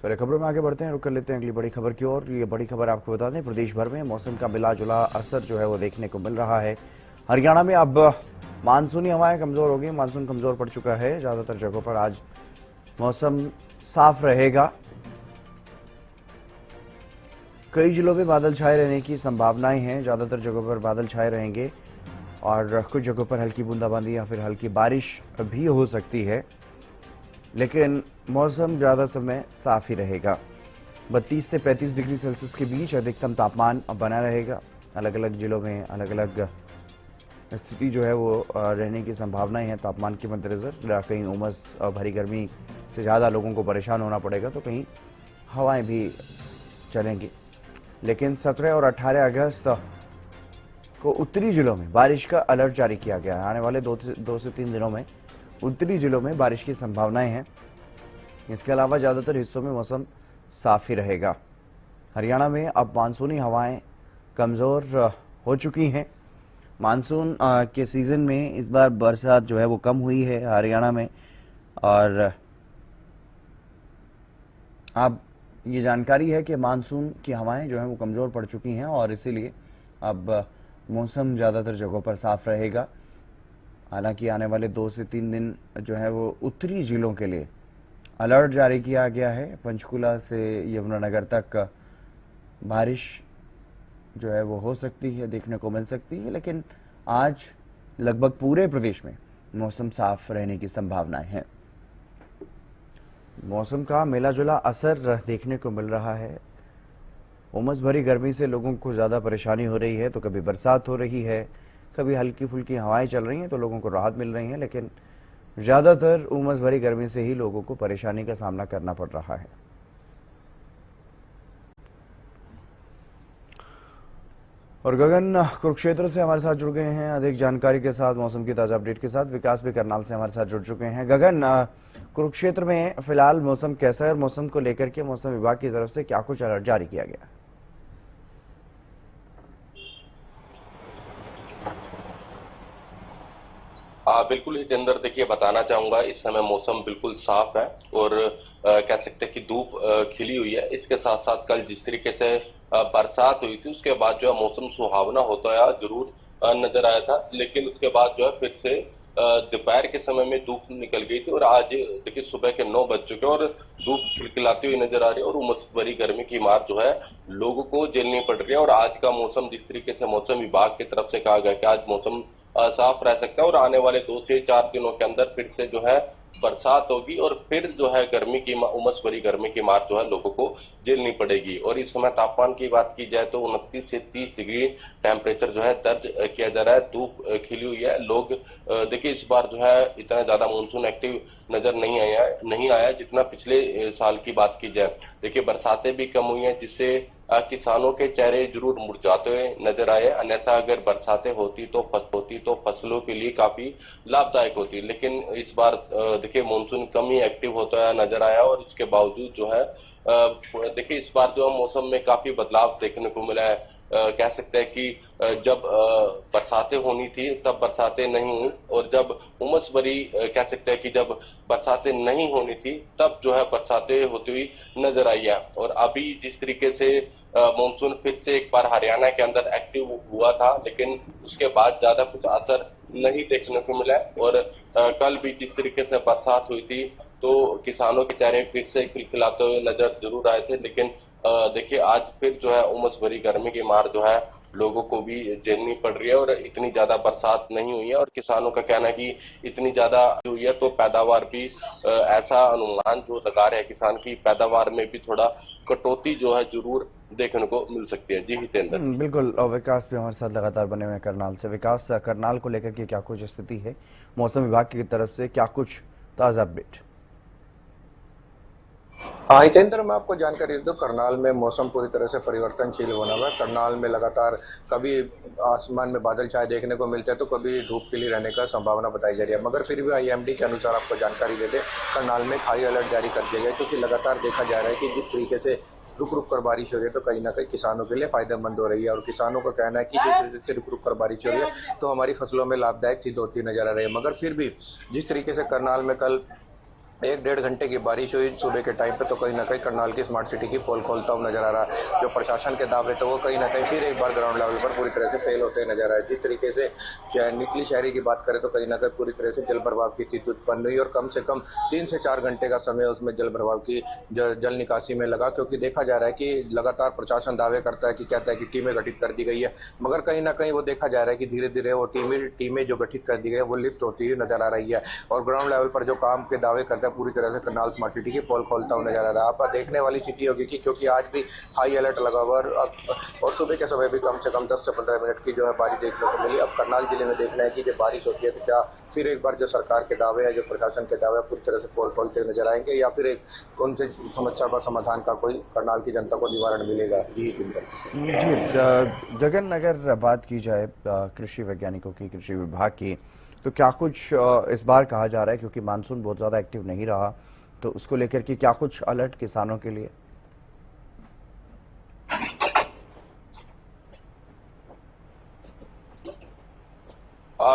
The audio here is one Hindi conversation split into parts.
चलिए खबरों में आगे बढ़ते हैं, रुक कर लेते हैं अगली बड़ी खबर की ओर। ये बड़ी खबर आपको बता दें, प्रदेश भर में मौसम का मिला जुला असर जो है वो देखने को मिल रहा है। हरियाणा में अब मानसूनी हवाएं कमजोर हो गई, मानसून कमजोर पड़ चुका है। ज्यादातर जगहों पर आज मौसम साफ रहेगा। कई जिलों में बादल छाए रहने की संभावनाएं हैं, ज्यादातर जगहों पर बादल छाए रहेंगे और कुछ जगहों पर हल्की बूंदाबांदी या फिर हल्की बारिश भी हो सकती है, लेकिन मौसम ज्यादा समय साफ ही रहेगा। 32 से 35 डिग्री सेल्सियस के बीच अधिकतम तापमान बना रहेगा। अलग अलग जिलों में अलग अलग स्थिति जो है वो रहने की संभावनाएं हैं। तापमान के मद्देनजर कहीं उमस भरी गर्मी से ज़्यादा लोगों को परेशान होना पड़ेगा, तो कहीं हवाएं भी चलेंगी। लेकिन 17 और 18 अगस्त को उत्तरी जिलों में बारिश का अलर्ट जारी किया गया है। आने वाले 2 से 3 दिनों में उत्तरी जिलों में बारिश की संभावनाएं हैं। इसके अलावा ज़्यादातर हिस्सों में मौसम साफ ही रहेगा। हरियाणा में अब मानसूनी हवाएं कमज़ोर हो चुकी हैं। मानसून के सीज़न में इस बार बरसात जो है वो कम हुई है हरियाणा में, और अब ये जानकारी है कि मानसून की हवाएं जो हैं वो कमज़ोर पड़ चुकी हैं और इसीलिए अब मौसम ज़्यादातर जगहों पर साफ रहेगा। हालांकि आने वाले 2 से 3 दिन जो है वो उत्तरी जिलों के लिए अलर्ट जारी किया गया है। पंचकुला से यमुनानगर तक बारिश जो है वो हो सकती है, देखने को मिल सकती है, लेकिन आज लगभग पूरे प्रदेश में मौसम साफ रहने की संभावनाएं हैं। मौसम का मिला जुला असर देखने को मिल रहा है। उमस भरी गर्मी से लोगों को ज़्यादा परेशानी हो रही है, तो कभी बरसात हो रही है, कभी हल्की फुल्की हवाएं चल रही हैं तो लोगों को राहत मिल रही है, लेकिन ज़्यादातर उमस भरी गर्मी से ही लोगों को परेशानी का सामना करना पड़ रहा है। और गगन कुरुक्षेत्र से हमारे साथ जुड़ गए हैं अधिक जानकारी के साथ, मौसम की ताज़ा अपडेट के साथ। विकास भी करनाल से हमारे साथ जुड़ चुके हैं। गगन, कुरुक्षेत्र में फिलहाल मौसम कैसा है और मौसम को लेकर के मौसम विभाग की तरफ से क्या कुछ अलर्ट जारी किया गया है? बिल्कुल हितेंद्र, देखिए बताना चाहूंगा इस समय मौसम बिल्कुल साफ है और कह सकते हैं कि धूप खिली हुई है। इसके साथ साथ कल जिस तरीके से बरसात हुई थी उसके बाद जो है मौसम सुहावना होता है जरूर नजर आया था, लेकिन उसके बाद जो है फिर से दोपहर के समय में धूप निकल गई थी और आज देखिए सुबह के 9 बज चुके हैं और धूप खिलखिलाती हुई नजर आ रही है और उमस भरी गर्मी की मार जो है लोगों को झेलनी पड़ रही है। और आज का मौसम जिस तरीके से मौसम विभाग की तरफ से कहा गया कि आज मौसम साफ रह सकता है और आने वाले 2 से 4 दिनों के अंदर फिर से जो है बरसात होगी और फिर जो है गर्मी की उमस भरी गर्मी की मार जो है लोगों को झेलनी पड़ेगी। और इस समय तापमान की बात की जाए तो 29 से 30 डिग्री टेम्परेचर जो है दर्ज किया जा रहा है। धूप खिली हुई है। लोग देखिए इस बार जो है इतना ज्यादा मानसून एक्टिव नजर नहीं आया जितना पिछले साल की बात की जाए। देखिए बरसातें भी कम हुई हैं जिससे किसानों के चेहरे जरूर मुरझाते हुए नजर आए, अन्यथा अगर बरसातें होती तो फसलों के लिए काफी लाभदायक होती। लेकिन इस बार देखिए मानसून कम ही एक्टिव होता नजर आया और इसके बावजूद जो है देखिए इस बार जो है मौसम में काफी बदलाव देखने को मिला है। कह सकते हैं कि जब बरसातें होनी थी तब बरसातें नहीं हुई और जब उमस भरी कह सकते हैं कि जब बरसातें नहीं होनी थी तब जो है बरसातें होती हुई नजर आई है। और अभी जिस तरीके से मानसून फिर से एक बार हरियाणा के अंदर एक्टिव हुआ था, लेकिन उसके बाद ज्यादा कुछ असर नहीं देखने को मिला है। और कल भी जिस तरीके से बरसात हुई थी तो किसानों के चेहरे फिर से खिलखिलाते हुए नजर जरूर आए थे, लेकिन देखिए आज फिर जो है उमस भरी गर्मी की मार जो है लोगों को भी झेलनी पड़ रही है और इतनी ज्यादा बरसात नहीं हुई है। और किसानों का कहना है कि इतनी ज्यादा हुई है तो पैदावार भी ऐसा अनुमान जो लगा रहे हैं किसान की पैदावार में भी थोड़ा कटौती जो है जरूर देखने को मिल सकती है। जी हितेंद्र। बिल्कुल। और विकास भी हमारे साथ लगातार बने हुए हैं करनाल से। विकास, करनाल को लेकर के क्या कुछ स्थिति है, मौसम विभाग की तरफ से क्या कुछ ताज़ा अपडेट? हाँ हितेंद्र, मैं आपको जानकारी दे दूं, करनाल में मौसम पूरी तरह से परिवर्तनशील होना हुआ है। करनाल में लगातार कभी आसमान में बादल छाए देखने को मिलते हैं तो कभी धूप खिली रहने का संभावना बताई जा रही है, मगर फिर भी आईएमडी के अनुसार आपको जानकारी दे दें, करनाल में हाई अलर्ट जारी कर दिया गया क्योंकि लगातार देखा जा रहा है कि जिस तरीके से रुक रुक कर बारिश हो रही है तो कहीं ना कहीं किसानों के लिए फायदेमंद हो रही है। और किसानों का कहना है कि जिस तरीके से रुक रुक कर बारिश हो रही है तो हमारी फसलों में लाभदायक सिद्ध होती नजर आ रही है। मगर फिर भी जिस तरीके से करनाल में कल एक डेढ़ घंटे की बारिश हुई सुबह के टाइम पे, तो कहीं ना कहीं करनाल की स्मार्ट सिटी की पोल खोलता हुआ नजर आ रहा है। जो प्रशासन के दावे थे वो कहीं ना कहीं फिर एक बार ग्राउंड लेवल पर पूरी तरह से फेल होते नजर आए। जिस तरीके से निचली शहरी की बात करें तो कहीं ना कहीं पूरी तरह से जल प्रभाव की स्थिति उत्पन्न हुई, और कम से कम 3 से 4 घंटे का समय उसमें जल प्रभाव की जल निकासी में लगा, क्योंकि देखा जा रहा है कि लगातार प्रशासन दावे करता है कि कहता है कि टीमें गठित कर दी गई है, मगर कहीं ना कहीं वो देखा जा रहा है कि धीरे धीरे वो टीमें जो गठित कर दी गई है वो लिफ्ट होती हुई नजर आ रही है, और ग्राउंड लेवल पर जो काम के दावे करता है पूरी तरह से करनाल स्मार्ट सिटी की पोल खोलता हुआ नजर आ रहा है। आप देखने वाली सिटी होगी कि क्योंकि आज भी हाई अलर्ट लगा हुआ और सुबह के समय भी कम से कम 10 से 15 मिनट की जो है बारिश देखने को मिली। अब करनाल जिले में देखना है कि जब बारिश होती है तो क्या फिर एक बार जो सरकार के दावे है, जो प्रशासन के दावे पूरी तरह से पोल खोलते नजर आएंगे, या फिर एक उनसे समस्या का समाधान का कोई करनाल की जनता को निवारण मिलेगा। जी जी गगन, अगर बात की जाए कृषि वैज्ञानिकों की, कृषि विभाग की, तो क्या कुछ इस बार कहा जा रहा है, क्योंकि मानसून बहुत ज़्यादा एक्टिव नहीं रहा, तो उसको लेकर के क्या कुछ अलर्ट किसानों के लिए?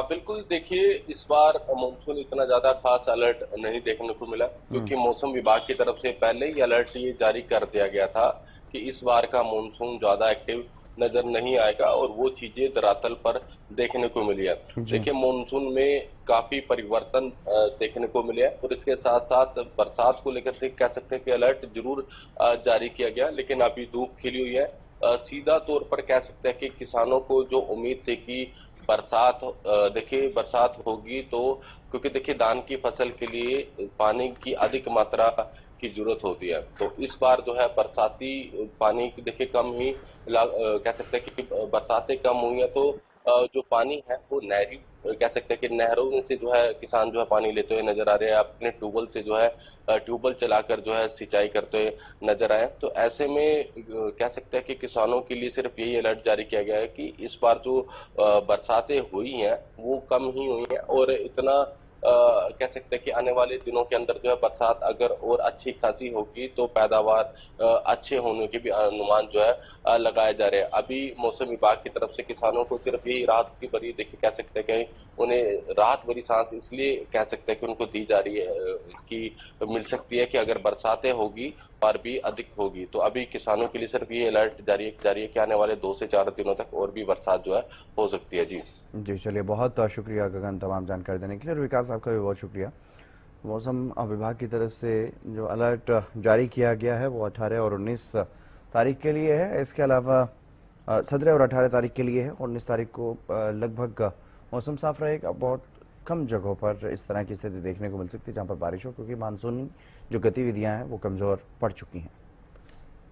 बिल्कुल, देखिए इस बार मानसून इतना ज्यादा खास अलर्ट नहीं देखने को मिला, क्योंकि मौसम विभाग की तरफ से पहले ही अलर्ट ये जारी कर दिया गया था कि इस बार का मानसून ज्यादा एक्टिव नजर नहीं आएगा, और वो चीजें धरातल पर देखने को मिली है। जी देखिए मानसून में काफी परिवर्तन देखने को मिले हैं, और इसके साथ साथ बरसात को लेकर के कह सकते हैं कि अलर्ट जरूर जारी किया गया, लेकिन अभी धूप खिली हुई है। सीधा तौर पर कह सकते हैं कि किसानों को जो उम्मीद थी कि बरसात देखिए बरसात होगी, तो क्योंकि देखिए धान की फसल के लिए पानी की अधिक मात्रा की जरूरत होती है, तो इस बार जो है बरसाती पानी की देखिए कम ही कह सकते हैं कि बरसातें कम हुई हैं, तो जो पानी है वो नहरी कह सकते हैं कि नहरों में से जो है किसान जो है पानी लेते हुए नजर आ रहे हैं, अपने ट्यूबवेल से जो है ट्यूबवेल चलाकर जो है सिंचाई करते हुए नजर आए। तो ऐसे में कह सकते हैं कि किसानों के लिए सिर्फ यही अलर्ट जारी किया गया है कि इस बार जो बरसातें हुई हैं वो कम ही हुई हैं, और इतना कह सकते हैं कि आने वाले दिनों के अंदर जो है बरसात अगर और अच्छी खासी होगी तो पैदावार अच्छे होने के भी अनुमान जो है लगाए जा रहे हैं। अभी मौसम विभाग की तरफ से किसानों को सिर्फ यही राहत की भरी देखिए कह सकते हैं कि उन्हें राहत भरी सांस इसलिए कह सकते हैं कि उनको दी जा रही है कि मिल सकती है कि अगर बरसातें होगी और भी अधिक होगी, तो अभी किसानों के लिए सिर्फ ये अलर्ट जारी है कि आने वाले 2 से 4 दिनों तक और भी बरसात जो है हो सकती है। जी जी, चलिए बहुत शुक्रिया गगन तमाम जानकारी देने के लिए, और विकास आपका भी बहुत शुक्रिया। मौसम विभाग की तरफ से जो अलर्ट जारी किया गया है वो 18 और 19 तारीख के लिए है। इसके अलावा 17 और 18 तारीख के लिए है। 19 तारीख को लगभग मौसम साफ रहेगा। बहुत कम जगहों पर इस तरह की स्थिति देखने को मिल सकती है जहां पर बारिश हो, क्योंकि मानसूनी जो गतिविधियां हैं वो कमज़ोर पड़ चुकी हैं।